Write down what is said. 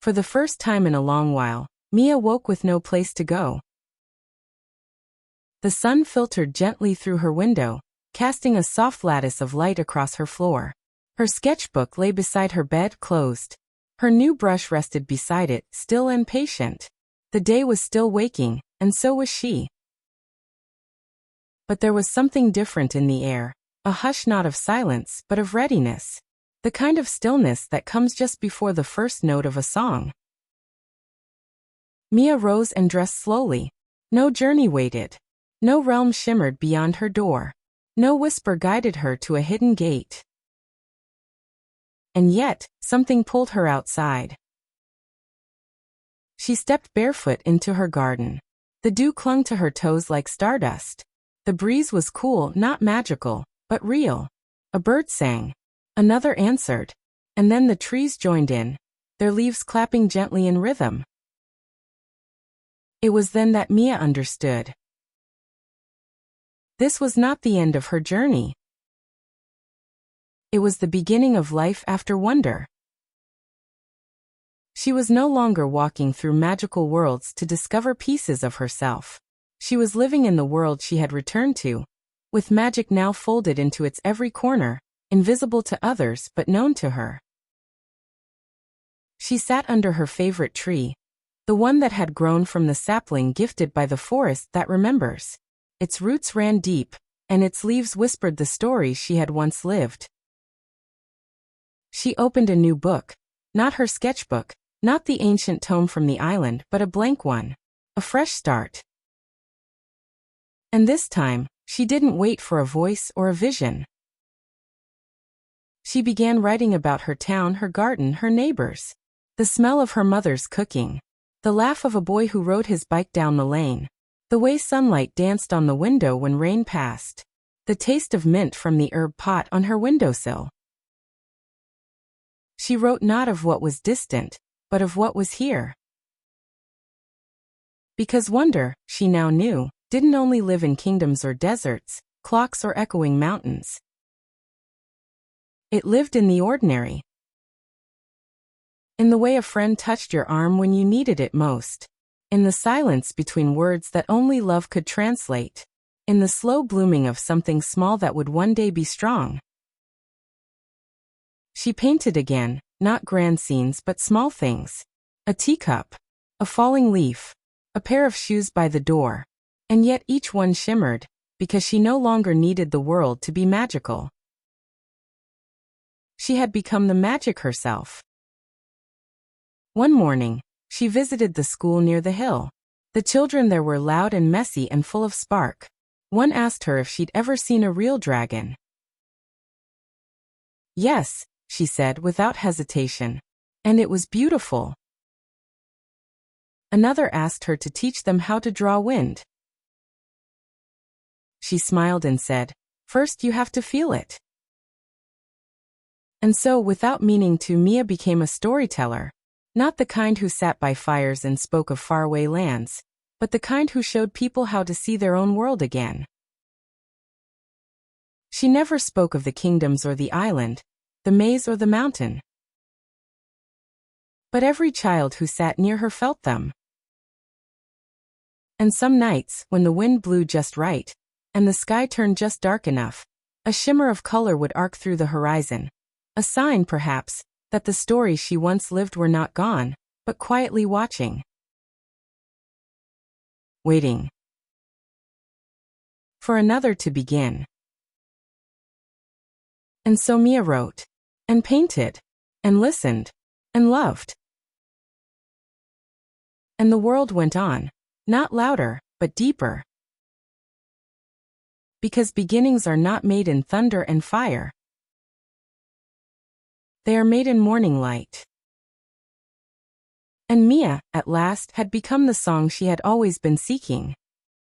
For the first time in a long while, Mia woke with no place to go. The sun filtered gently through her window, casting a soft lattice of light across her floor. Her sketchbook lay beside her bed, closed. Her new brush rested beside it, still and patient. The day was still waking, and so was she. But there was something different in the air, a hush not of silence but of readiness. The kind of stillness that comes just before the first note of a song. Mia rose and dressed slowly. No journey waited. No realm shimmered beyond her door. No whisper guided her to a hidden gate. And yet, something pulled her outside. She stepped barefoot into her garden. The dew clung to her toes like stardust. The breeze was cool, not magical, but real. A bird sang. Another answered. And then the trees joined in, their leaves clapping gently in rhythm. It was then that Mia understood. This was not the end of her journey. It was the beginning of life after wonder. She was no longer walking through magical worlds to discover pieces of herself. She was living in the world she had returned to, with magic now folded into its every corner, invisible to others but known to her. She sat under her favorite tree, the one that had grown from the sapling gifted by the forest that remembers. Its roots ran deep, and its leaves whispered the stories she had once lived. She opened a new book, not her sketchbook, not the ancient tome from the island, but a blank one, a fresh start. And this time, she didn't wait for a voice or a vision. She began writing about her town, her garden, her neighbors. The smell of her mother's cooking. The laugh of a boy who rode his bike down the lane. The way sunlight danced on the window when rain passed. The taste of mint from the herb pot on her windowsill. She wrote not of what was distant, but of what was here. Because wonder, she now knew, didn't only live in kingdoms or deserts, clocks or echoing mountains. It lived in the ordinary. In the way a friend touched your arm when you needed it most. In the silence between words that only love could translate. In the slow blooming of something small that would one day be strong. She painted again, not grand scenes but small things. A teacup. A falling leaf. A pair of shoes by the door. And yet each one shimmered, because she no longer needed the world to be magical. She had become the magic herself. One morning, she visited the school near the hill. The children there were loud and messy and full of spark. One asked her if she'd ever seen a real dragon. Yes, she said without hesitation. And it was beautiful. Another asked her to teach them how to draw wind. She smiled and said, "First you have to feel it." And so, without meaning to, Mia became a storyteller. Not the kind who sat by fires and spoke of faraway lands, but the kind who showed people how to see their own world again. She never spoke of the kingdoms or the island, the maze or the mountain. But every child who sat near her felt them. And some nights, when the wind blew just right, and the sky turned just dark enough, a shimmer of color would arc through the horizon. A sign, perhaps, that the stories she once lived were not gone, but quietly watching. Waiting. For another to begin. And so Mia wrote, and painted, and listened, and loved. And the world went on, not louder, but deeper. Because beginnings are not made in thunder and fire. They are made in morning light. And Mia, at last, had become the song she had always been seeking.